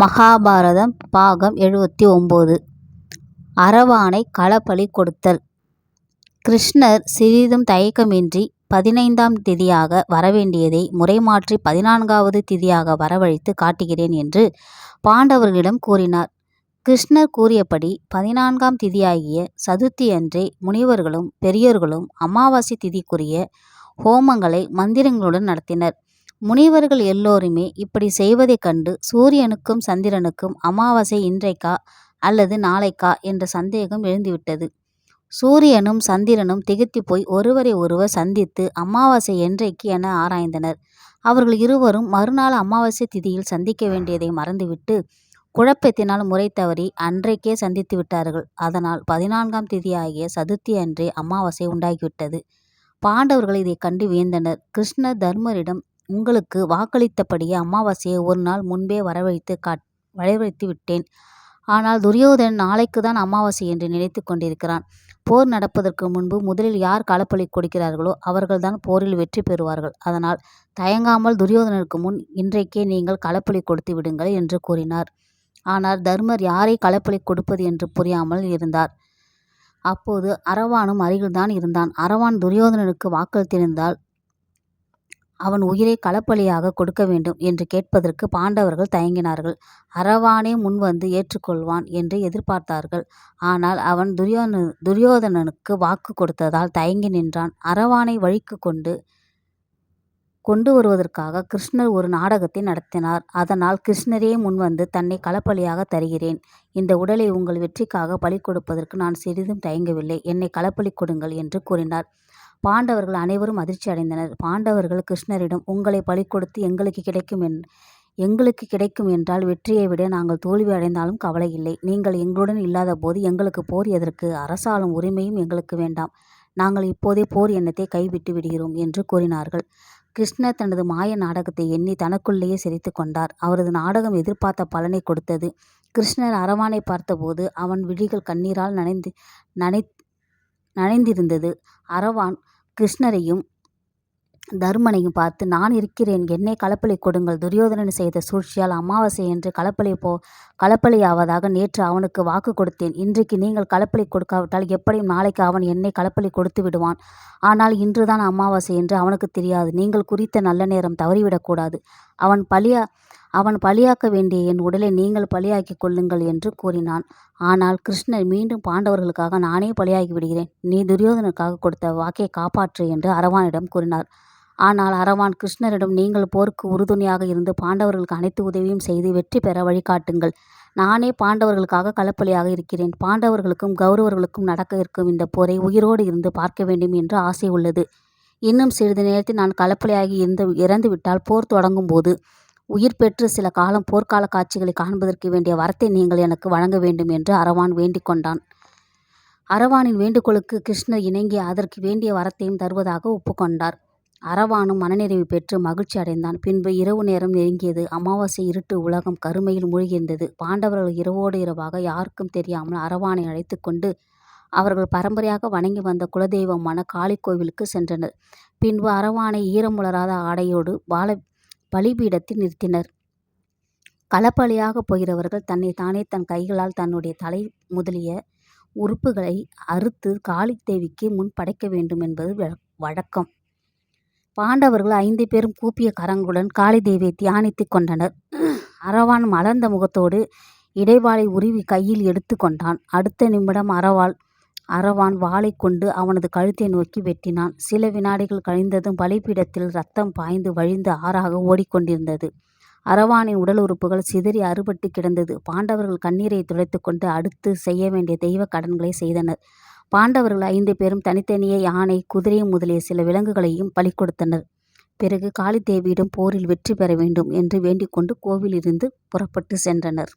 மகாபாரதம் பாகம் 79. அரவானை களப்பலி கொடுத்தல். கிருஷ்ணர் சிறிதும் தயக்கமின்றி 15ஆம் திதியாக வரவேண்டியதை முறைமாற்றி 14வது திதியாக வரவழைத்து காட்டுகிறேன் என்று பாண்டவர்களிடம் கூறினார். கிருஷ்ணர் கூறியபடி 14ஆம் திதியாகிய சதுர்த்தி அன்றே முனிவர்களும் பெரியோர்களும் அமாவாசை திதிக்குரிய ஹோமங்களை மந்திரங்களுடன் நடத்தினர். முனிவர்கள் எல்லோருமே இப்படி செய்வதைக் கண்டு சூரியனுக்கும் சந்திரனுக்கும் அமாவாசை இன்றைக்கா அல்லது நாளைக்கா என்ற சந்தேகம் எழுந்துவிட்டது. சூரியனும் சந்திரனும் திகைத்து போய் ஒருவரை ஒருவர் சந்தித்து அமாவாசை என்றைக்கு என ஆராய்ந்தனர். அவர்கள் இருவரும் மறுநாள் அமாவாசை திதியில் சந்திக்க வேண்டியதை மறந்துவிட்டு குழப்பத்தினால் முறை தவறி அன்றைக்கே சந்தித்து விட்டார்கள். அதனால் 14ஆம் திதியாகிய சதுர்த்தி அன்றே அமாவாசை உண்டாகிவிட்டது. பாண்டவர்கள் இதை கண்டு வியந்தனர். கிருஷ்ணர் தர்மரிடம், உங்களுக்கு வாக்களித்தபடியே அமாவாசையை ஒரு நாள் முன்பே வரவழைத்து விட்டேன். ஆனால் துரியோதனன் நாளைக்குதான் அமாவாசை என்று நினைத்து கொண்டிருக்கிறான். போர் நடப்பதற்கு முன்பு முதலில் யார் களப்பலி கொடுக்கிறார்களோ அவர்கள்தான் போரில் வெற்றி பெறுவார்கள். அதனால் தயங்காமல் துரியோதனனுக்கு முன் இன்றைக்கே நீங்கள் களப்பலி கொடுத்து விடுங்கள் என்று கூறினார். ஆனால் தர்மர் யாரை களப்பலி கொடுப்பது என்று புரியாமல் இருந்தார். அப்போது அரவானும் அருகில்தான் இருந்தான். அரவான் துரியோதனனுக்கு வாக்களித்திருந்தால் அவன் உயிரை களப்பலியாக கொடுக்க வேண்டும் என்று கேட்பதற்கு பாண்டவர்கள் தயங்கினார்கள். அரவானே முன்வந்து ஏற்றுக்கொள்வான் என்று எதிர்பார்த்தார்கள். ஆனால் அவன் துரியோதனனுக்கு வாக்கு கொடுத்ததால் தயங்கி நின்றான். அரவானை வழிக்கு கொண்டு வருவதற்காக கிருஷ்ணர் ஒரு நாடகத்தை நடத்தினார். அதனால் கிருஷ்ணரே முன்வந்து தன்னை களப்பலியாக தருகிறேன். இந்த உடலை உங்கள் வெற்றிக்காக பலி கொடுப்பதற்கு நான் சிறிதும் தயங்கவில்லை. என்னை களப்பலி கொடுங்கள் என்று கூறினார். பாண்டவர்கள் அனைவரும் அதிர்ச்சி அடைந்தனர். பாண்டவர்கள் கிருஷ்ணரிடம், உங்களை பலி கொடுத்து எங்களுக்கு கிடைக்கும் என்றால் வெற்றியை விட நாங்கள் தோல்வி அடைந்தாலும் கவலை இல்லை. நீங்கள் எங்களுடன் இல்லாத போது எங்களுக்கு போர் எதற்கு? அரசாளும் உரிமையும் எங்களுக்கு வேண்டாம். நாங்கள் இப்போதே போர் எண்ணத்தை கைவிட்டு விடுகிறோம் என்று கூறினார்கள். கிருஷ்ணர் தனது மாய நாடகத்தை எண்ணி தனக்குள்ளேயே சிரித்து கொண்டார். அவரது நாடகம் எதிர்பார்த்த பலனை கொடுத்தது. கிருஷ்ணர் அரவானை பார்த்தபோது அவன் விழிகள் கண்ணீரால் நனைந்திருந்தது. அரவான் கிருஷ்ணரையும் தர்மனையும் பார்த்து, நான் இருக்கிறேன், என்னை களப்பலி கொடுங்கள். துரியோதனன் செய்த சூழ்ச்சியால் அமாவாசை என்று களப்பலியாவதாக நேற்று அவனுக்கு வாக்கு கொடுத்தேன். இன்றைக்கு நீங்கள் களப்பலி கொடுக்காவிட்டால் எப்படியும் நாளைக்கு அவன் என்னை களப்பலி கொடுத்து விடுவான். ஆனால் இன்றுதான் அமாவாசை என்று அவனுக்கு தெரியாது. நீங்கள் குறித்த நல்ல நேரம் தவறிவிடக்கூடாது. அவன் பலியாக்க வேண்டிய என் உடலை நீங்கள் பலியாக்கி கொள்ளுங்கள் என்று கூறினான். ஆனால் கிருஷ்ணர் மீண்டும் பாண்டவர்களுக்காக நானே பலியாகி விடுகிறேன். நீ துரியோதனுக்காக கொடுத்த வாக்கை காப்பாற்று என்று அரவானிடம் கூறினார். ஆனால் அரவான் கிருஷ்ணரிடம், நீங்கள் போருக்கு உறுதுணையாக இருந்து பாண்டவர்களுக்கு அனைத்து உதவியும் செய்து வெற்றி பெற வழிகாட்டுங்கள். நானே பாண்டவர்களுக்காக களப்பலியாக இருக்கிறேன். பாண்டவர்களுக்கும் கௌரவர்களுக்கும் நடக்க இருக்கும் இந்த போரை உயிரோடு இருந்து பார்க்க வேண்டும் என்று ஆசை உள்ளது. இன்னும் சிறிது நேரத்தில் நான் களப்பலியாகி இறந்துவிட்டால் போர் தொடங்கும் போது உயிர் பெற்று சில காலம் போர்க்கால காட்சிகளை காண்பதற்கு வேண்டிய வரத்தை நீங்கள் எனக்கு வழங்க வேண்டும் என்று அரவான் வேண்டிக் கொண்டான். அரவானின் வேண்டுகோளுக்கு கிருஷ்ணர் இணங்கி அதற்கு வேண்டிய வரத்தையும் தருவதாக ஒப்புக்கொண்டார். அரவானும் மனநிறைவு பெற்று மகிழ்ச்சி அடைந்தான். பின்பு இரவு நேரம் நெருங்கியது. அமாவாசை இருட்டு உலகம் கருமையில் மூழ்கியிருந்தது. பாண்டவர்கள் இரவோடு இரவாக யாருக்கும் தெரியாமல் அரவானை அழைத்து கொண்டு அவர்கள் பரம்பரையாக வணங்கி வந்த குலதெய்வமான காளி கோவிலுக்கு சென்றனர். பின்பு அரவானை ஈரமுளராத ஆடையோடு பலிபீடத்தில் நிறுத்தினர். களப்பலியாக போகிறவர்கள் தன்னைத்தானே தன் கைகளால் தன்னுடைய தலை முதலிய உறுப்புகளை அறுத்து காளி தேவிக்கு முன் படைக்க வேண்டும் என்பது வழக்கம். பாண்டவர்கள் 5 பேரும் கூப்பிய கரங்களுடன் காளி தேவியை தியானித்து கொண்டனர். அரவான் மலர்ந்த முகத்தோடு இடைவாளை உருவி கையில் எடுத்து கொண்டான். அடுத்த நிமிடம் அரவான் வாளை கொண்டு அவனது கழுத்தை நோக்கி வெட்டினான். சில வினாடிகள் கழிந்ததும் பலிபீடத்தில் இரத்தம் பாய்ந்து வழிந்து ஆறாக ஓடிக்கொண்டிருந்தது. அரவானின் உடல் உறுப்புகள் சிதறி அறுபட்டு கிடந்தது. பாண்டவர்கள் கண்ணீரை துடைத்து கொண்டு அடுத்து செய்ய வேண்டிய தெய்வ கடன்களை செய்தனர். பாண்டவர்கள் 5 பேரும் தனித்தனியே யானை, குதிரை முதலிய சில விலங்குகளையும் பலி கொடுத்தனர். பிறகு காளி தேவியிடம் போரில் வெற்றி பெற வேண்டும் என்று வேண்டிக் கொண்டு கோவிலிருந்து புறப்பட்டு சென்றனர்.